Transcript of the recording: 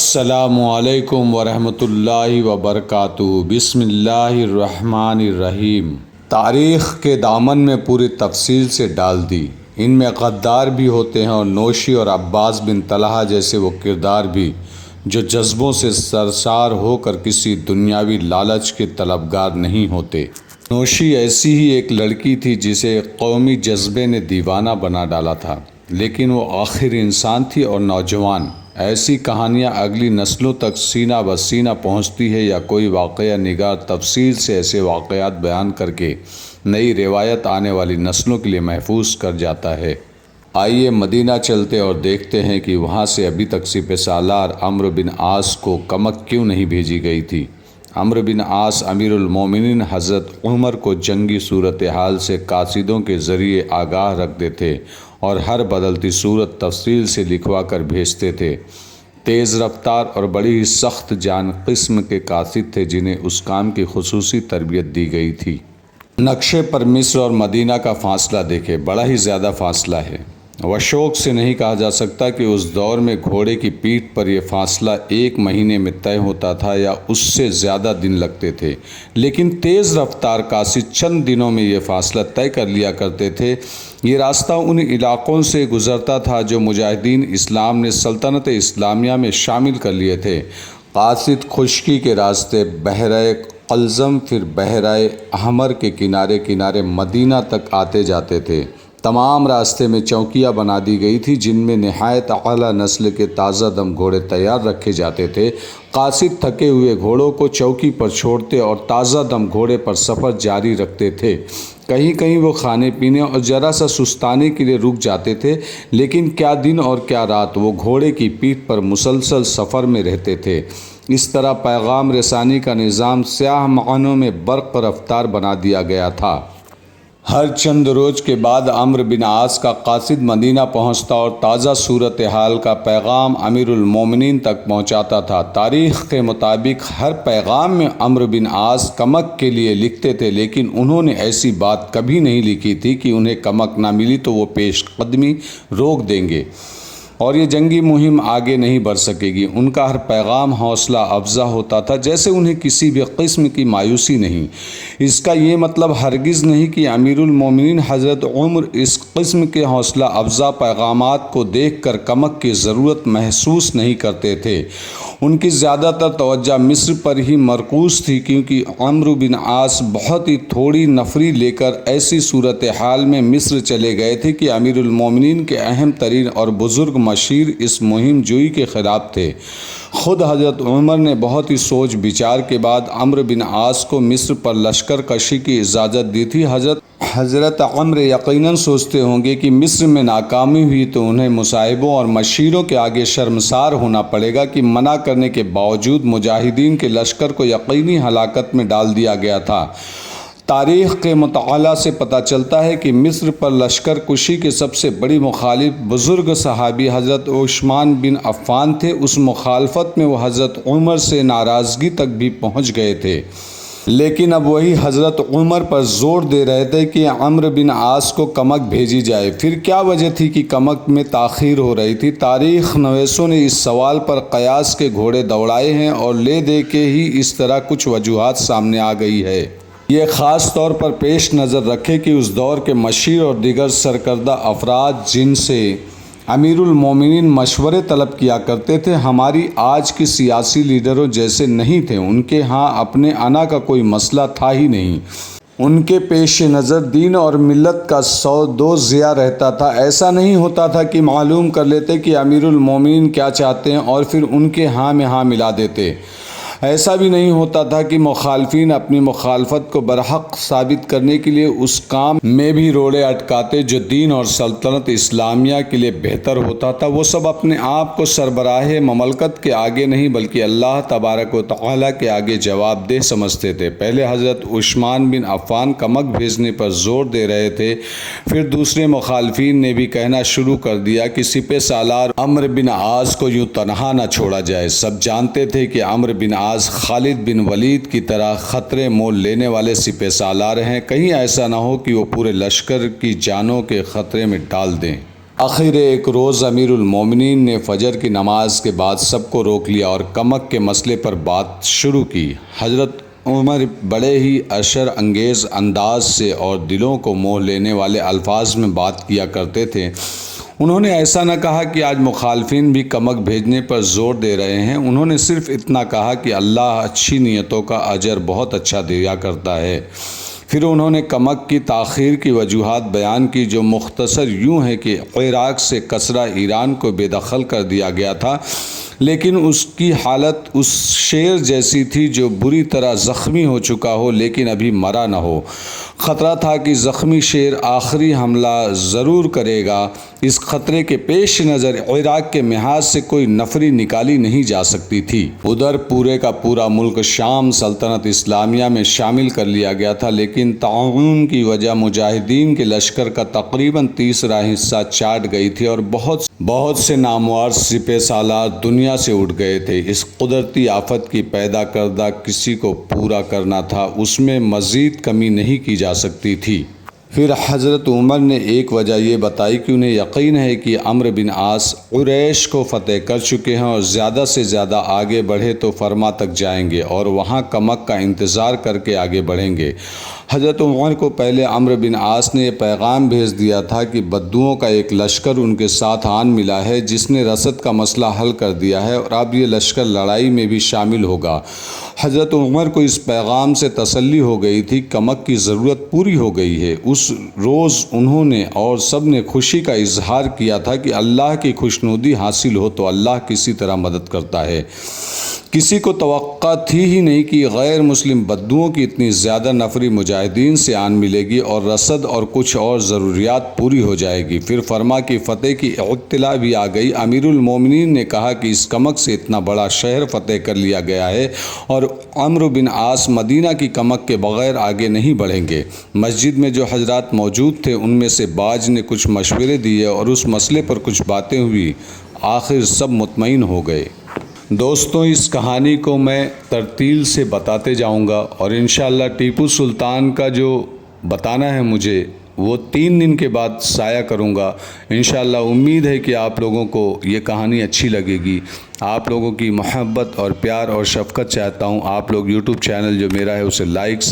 السلام علیکم ورحمۃ اللہ وبرکاتہ۔ بسم اللہ الرحمن الرحیم۔ تاریخ کے دامن میں پوری تفصیل سے ڈال دی۔ ان میں غدار بھی ہوتے ہیں اور نوشی اور عباس بن طلحہ جیسے وہ کردار بھی جو جذبوں سے سرشار ہو کر کسی دنیاوی لالچ کے طلبگار نہیں ہوتے۔ نوشی ایسی ہی ایک لڑکی تھی جسے قومی جذبے نے دیوانہ بنا ڈالا تھا، لیکن وہ آخر انسان تھی اور نوجوان۔ ایسی کہانیاں اگلی نسلوں تک سینہ بہ سینہ پہنچتی ہے یا کوئی واقعہ نگار تفصیل سے ایسے واقعات بیان کر کے نئی روایت آنے والی نسلوں کے لیے محفوظ کر جاتا ہے۔ آئیے مدینہ چلتے اور دیکھتے ہیں کہ وہاں سے ابھی تک سپہ سالار عمرو بن عاص کو کمک کیوں نہیں بھیجی گئی تھی۔ عمرو بن عاص امیر المومنین حضرت عمر کو جنگی صورتحال سے قاصدوں کے ذریعے آگاہ رکھتے تھے اور ہر بدلتی صورت تفصیل سے لکھوا کر بھیجتے تھے۔ تیز رفتار اور بڑی ہی سخت جان قسم کے قاصد تھے جنہیں اس کام کی خصوصی تربیت دی گئی تھی۔ نقشے پر مصر اور مدینہ کا فاصلہ دیکھیں، بڑا ہی زیادہ فاصلہ ہے۔ وشوق سے نہیں کہا جا سکتا کہ اس دور میں گھوڑے کی پیٹھ پر یہ فاصلہ 1 مہینے میں طے ہوتا تھا یا اس سے زیادہ دن لگتے تھے، لیکن تیز رفتار قاصد چند دنوں میں یہ فاصلہ طے کر لیا کرتے تھے۔ یہ راستہ ان علاقوں سے گزرتا تھا جو مجاہدین اسلام نے سلطنت اسلامیہ میں شامل کر لیے تھے۔ قاصد خشکی کے راستے بحیرہ قلزم پھر بحیرہ احمر کے کنارے کنارے مدینہ تک آتے جاتے تھے۔ تمام راستے میں چوکیاں بنا دی گئی تھی جن میں نہایت اعلیٰ نسل کے تازہ دم گھوڑے تیار رکھے جاتے تھے۔ قاصد تھکے ہوئے گھوڑوں کو چوکی پر چھوڑتے اور تازہ دم گھوڑے پر سفر جاری رکھتے تھے۔ کہیں کہیں وہ کھانے پینے اور ذرا سا سستانے کے لیے رک جاتے تھے، لیکن کیا دن اور کیا رات وہ گھوڑے کی پیٹھ پر مسلسل سفر میں رہتے تھے۔ اس طرح پیغام رسانی کا نظام سیاہ معنوں میں برق رفتار بنا دیا گیا تھا۔ ہر چند روز کے بعد عمرو بن عاص کا قاصد مدینہ پہنچتا اور تازہ صورتحال کا پیغام امیر المومنین تک پہنچاتا تھا۔ تاریخ کے مطابق ہر پیغام میں عمرو بن عاص کمک کے لیے لکھتے تھے، لیکن انہوں نے ایسی بات کبھی نہیں لکھی تھی کہ انہیں کمک نہ ملی تو وہ پیش قدمی روک دیں گے اور یہ جنگی مہم آگے نہیں بڑھ سکے گی۔ ان کا ہر پیغام حوصلہ افزا ہوتا تھا، جیسے انہیں کسی بھی قسم کی مایوسی نہیں۔ اس کا یہ مطلب ہرگز نہیں کہ امیر المومنین حضرت عمر اس قسم کے حوصلہ افزا پیغامات کو دیکھ کر کمک کی ضرورت محسوس نہیں کرتے تھے۔ ان کی زیادہ تر توجہ مصر پر ہی مرکوز تھی، کیونکہ عمرو بن عاص بہت ہی تھوڑی نفری لے کر ایسی صورتحال میں مصر چلے گئے تھے کہ امیر المومنین کے اہم ترین اور بزرگ مشیر اس مہم جوئی کے خلاف تھے۔ خود حضرت عمر نے بہت ہی سوچ بچار کے بعد عمرو بن عاص کو مصر پر لشکر کشی کی اجازت دی تھی۔ حضرت عمر یقیناً سوچتے ہوں گے کہ مصر میں ناکامی ہوئی تو انہیں مصاحبوں اور مشیروں کے آگے شرمسار ہونا پڑے گا کہ منع کرنے کے باوجود مجاہدین کے لشکر کو یقینی ہلاکت میں ڈال دیا گیا تھا۔ تاریخ کے مطالعہ سے پتہ چلتا ہے کہ مصر پر لشکر کشی کے سب سے بڑی مخالف بزرگ صحابی حضرت عثمان بن عفان تھے۔ اس مخالفت میں وہ حضرت عمر سے ناراضگی تک بھی پہنچ گئے تھے، لیکن اب وہی حضرت عمر پر زور دے رہے تھے کہ عمرو بن عاص کو کمک بھیجی جائے۔ پھر کیا وجہ تھی کہ کمک میں تاخیر ہو رہی تھی؟ تاریخ نویسوں نے اس سوال پر قیاس کے گھوڑے دوڑائے ہیں اور لے دے کے ہی اس طرح کچھ وجوہات سامنے آ گئی ہے۔ یہ خاص طور پر پیش نظر رکھے کہ اس دور کے مشیر اور دیگر سرکردہ افراد جن سے امیر المومنین مشورے طلب کیا کرتے تھے ہماری آج کی سیاسی لیڈروں جیسے نہیں تھے۔ ان کے ہاں اپنے انا کا کوئی مسئلہ تھا ہی نہیں۔ ان کے پیش نظر دین اور ملت کا دو ضیاء رہتا تھا۔ ایسا نہیں ہوتا تھا کہ معلوم کر لیتے کہ امیر المومنین کیا چاہتے ہیں اور پھر ان کے ہاں میں ہاں ملا دیتے۔ ایسا بھی نہیں ہوتا تھا کہ مخالفین اپنی مخالفت کو برحق ثابت کرنے کے لیے اس کام میں بھی روڑے اٹکاتے جو دین اور سلطنت اسلامیہ کے لیے بہتر ہوتا تھا۔ وہ سب اپنے آپ کو سربراہ مملکت کے آگے نہیں بلکہ اللہ تبارک و تعالیٰ کے آگے جواب دہ سمجھتے تھے۔ پہلے حضرت عثمان بن عفان کمک بھیجنے پر زور دے رہے تھے، پھر دوسرے مخالفین نے بھی کہنا شروع کر دیا کہ سپہ سالار عمرو بن عاص کو یوں تنہا نہ چھوڑا جائے۔ سب جانتے تھے کہ عمرو بن عاص خالد بن ولید کی طرح خطرے مول لینے والے سپہ سالار ہیں، کہیں ایسا نہ ہو کہ وہ پورے لشکر کی جانوں کے خطرے میں ڈال دیں۔ آخر ایک روز امیر المومنین نے فجر کی نماز کے بعد سب کو روک لیا اور کمک کے مسئلے پر بات شروع کی۔ حضرت عمر بڑے ہی اشر انگیز انداز سے اور دلوں کو موہ لینے والے الفاظ میں بات کیا کرتے تھے۔ انہوں نے ایسا نہ کہا کہ آج مخالفین بھی کمک بھیجنے پر زور دے رہے ہیں، انہوں نے صرف اتنا کہا کہ اللہ اچھی نیتوں کا اجر بہت اچھا دیا کرتا ہے۔ پھر انہوں نے کمک کی تاخیر کی وجوہات بیان کی، جو مختصر یوں ہے کہ عراق سے کسرا ایران کو بے دخل کر دیا گیا تھا، لیکن اس کی حالت اس شیر جیسی تھی جو بری طرح زخمی ہو چکا ہو لیکن ابھی مرا نہ ہو۔ خطرہ تھا کہ زخمی شیر آخری حملہ ضرور کرے گا۔ اس خطرے کے پیش نظر عراق کے محاذ سے کوئی نفری نکالی نہیں جا سکتی تھی۔ ادھر پورے کا پورا ملک شام سلطنت اسلامیہ میں شامل کر لیا گیا تھا، لیکن تعاون کی وجہ مجاہدین کے لشکر کا تقریباً تیسرا حصہ چاٹ گئی تھی اور بہت سے نامور سپہ سالار دنیا سے اٹھ گئے تھے۔ اس قدرتی آفت کی پیدا کردہ کسی کو پورا کرنا تھا، اس میں مزید کمی نہیں کی جا سکتی تھی۔ پھر حضرت عمر نے ایک وجہ یہ بتائی کہ انہیں یقین ہے کہ عمرو بن عاص قریش کو فتح کر چکے ہیں اور زیادہ سے زیادہ آگے بڑھے تو فرما تک جائیں گے اور وہاں کمک کا انتظار کر کے آگے بڑھیں گے۔ حضرت عمر کو پہلے عمرو بن عاص نے یہ پیغام بھیج دیا تھا کہ بدوؤں کا ایک لشکر ان کے ساتھ آن ملا ہے جس نے رسد کا مسئلہ حل کر دیا ہے اور اب یہ لشکر لڑائی میں بھی شامل ہوگا۔ حضرت عمر کو اس پیغام سے تسلی ہو گئی تھی، کمک کی ضرورت پوری ہو گئی ہے۔ اس روز انہوں نے اور سب نے خوشی کا اظہار کیا تھا کہ اللہ کی خوشنودی حاصل ہو تو اللہ کسی طرح مدد کرتا ہے۔ کسی کو توقع تھی ہی نہیں کہ غیر مسلم بدوؤں کی اتنی زیادہ نفری مجاہدین سے آن ملے گی اور رسد اور کچھ اور ضروریات پوری ہو جائے گی۔ پھر فرما کی فتح کی اطلاع بھی آ گئی۔ امیر المومنین نے کہا کہ اس کمک سے اتنا بڑا شہر فتح کر لیا گیا ہے اور عمرو بن عاص مدینہ کی کمک کے بغیر آگے نہیں بڑھیں گے۔ مسجد میں جو حضرات موجود تھے ان میں سے بعض نے کچھ مشورے دیے اور اس مسئلے پر کچھ باتیں ہوئی، آخر سب مطمئن ہو گئے۔ دوستوں، اس کہانی کو میں ترتیل سے بتاتے جاؤں گا اور انشاءاللہ ٹیپو سلطان کا جو بتانا ہے مجھے وہ 3 دن کے بعد شائع کروں گا۔ انشاءاللہ امید ہے کہ آپ لوگوں کو یہ کہانی اچھی لگے گی۔ آپ لوگوں کی محبت اور پیار اور شفقت چاہتا ہوں۔ آپ لوگ یوٹیوب چینل جو میرا ہے اسے لائک